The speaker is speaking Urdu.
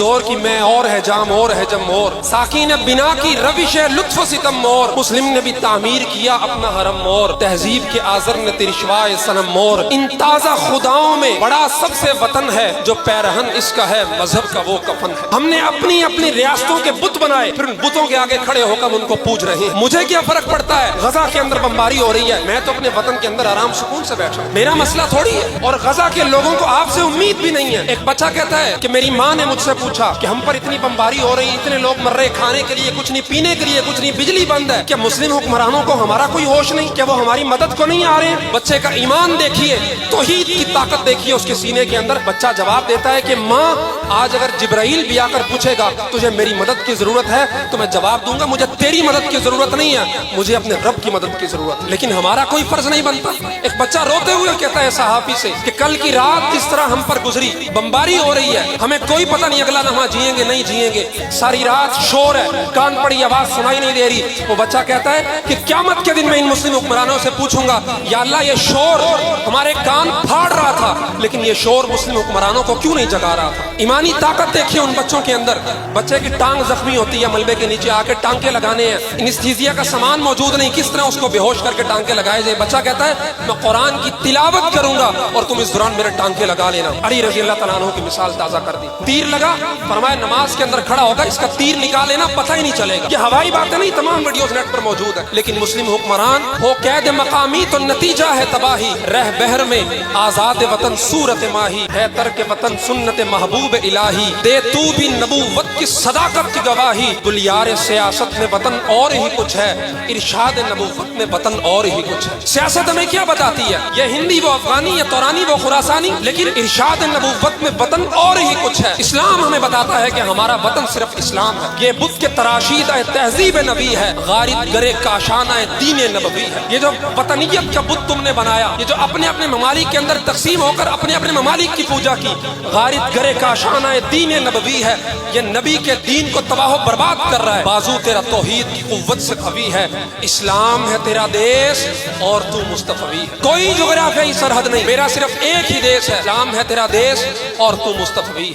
دور کی میں اور ہے جام اور ہے جم اور، ساکی نے بنا کی روش ہے لطف و ستم مور، مسلم نے بھی تعمیر کیا اپنا حرم مور، تہذیب کے آزر نے تیری شوائے صنم مور، ان تازہ خداؤں میں بڑا سب سے وطن ہے، جو پیرہن اس کا ہے مذہب کا وہ کفن ہے۔ ہم نے اپنی اپنی ریاستوں کے بت بنائے، پھر ان بتوں کے آگے کھڑے ہو کر ان کو پوج رہے ہیں، مجھے کیا فرق پڑتا ہے غزہ کے اندر بمباری ہو رہی ہے، میں تو اپنے وطن کے اندر آرام سکون سے بیٹھا ہوں، میرا مسئلہ تھوڑی ہے۔ اور غزہ کے لوگوں کو آپ سے امید بھی نہیں ہے۔ ایک بچہ کہتا ہے کہ میری ماں نے مجھ سے پوچھا کہ ہم پر اتنی بمباری ہو رہی، اتنے لوگ مر رہے، کھانے کے لیے کچھ نہیں، پینے کے لیے کچھ نہیں، بجلی بند ہے، کیا مسلم حکمرانوں کو ہمارا کوئی ہوش نہیں؟ کیا وہ ہماری مدد کو نہیں آ رہے ہیں؟ بچے کا ایمان دیکھیے، توحید کی طاقت دیکھیے اس کے سینے کے اندر۔ بچہ جواب دیتا ہے کہ ماں آج اگر جبرائیل بھی آ کر پوچھے گا تجھے میری مدد کی ضرورت ہے تو میں جواب دوں گا مجھے تیری مدد کی ضرورت نہیں ہے، مجھے اپنے رب کی مدد کی ضرورت ہے۔ لیکن ہمارا کوئی فرض نہیں بنتا۔ ایک بچہ روتے ہوئے کہتا ہے صحافی سے کہ کل کی رات کس طرح ہم پر گزری، بمباری ہو رہی ہے، ہمیں کوئی پتہ نہیں اگلا لمحہ جئیں گے نہیں جئیں گے، ساری رات شور ہے، کان پڑی آواز سنائی نہیں دے رہی۔ وہ بچہ کہتا ہے کہ قیامت کے دن میں ان مسلم حکمرانوں سے پوچھوں گا یا اللہ یہ شور ہمارے کان پھاڑ رہا تھا لیکن یہ شور مسلم حکمرانوں کو کیوں نہیں جگا رہا تھا؟ ایمانی طاقت دیکھیے ان بچوں کے اندر۔ بچے کی ٹانگ زخمی ہوتی ہے، ملبے کے نیچے آ کے ٹانکے لگانے ہیں، انستھیزیا کا سامان موجود نہیں، کس طرح اس کو بے ہوش کر کے ٹانکے لگائے جائے؟ بچہ کہتا ہے میں قرآن کی تلاوت کروں گا اور تم اس دوران میرے ٹانکے لگا لینا۔ علی رضی اللہ تعالیٰ عنہ کی مثال تازہ کر دی، تیر لگا، فرمایا نماز کے اندر کھڑا ہوگا اس کا تیر نکال لینا، پتہ ہی نہیں چلے گا۔ یہ ہوائی باتیں نہیں، تمام ویڈیوز نیٹ پر موجود ہے۔ لیکن مسلم حکمران ہو قید مقامی تو نتیجہ ہے تباہی، رہ بہر میں آزاد وطن صورت ماہی، ہے ترک وطن سنت محبوب الہی، دے تو بھی نبوت کی صداقت کی گواہی، گلیار سیاست میں وطن اور ہی کچھ ہے، ارشاد نبوت میں وطن اور ہی کچھ ہے۔ سیاست ہمیں کیا بتاتی ہے؟ یہ ہندی وہ افغانی، یہ تورانی وہ خراسانی، لیکن ارشاد نبوت میں وطن اور ہی کچھ ہے۔ اسلام ہمیں بتاتا ہے کہ ہمارا وطن صرف اسلام ہے، یہ بت کے تراشیدہ تہذیب نبی ہے، غارت گرے کاشانہ دین نبوی ہے۔ یہ جو وطنیت کا بت تم نے بنایا، یہ جو اپنے اپنے ممالک کے اندر تقسیم ہو کر اپنے اپنے ممالک کی پوجا کی، غارت گرے کاشانہ دین نبوی ہے، یہ نبی کے دین کو تباہ و برباد کر رہا ہے۔ بازو تیرا توحید کی قوت سے قوی ہے، اسلام ہے تیرا دیس اور تو مصطفی ہے۔ کوئی جغرافیائی سرحد نہیں، میرا صرف ایک ہی دیس ہے، اسلام ہے تیرا دیس اور تو مصطفی ہے۔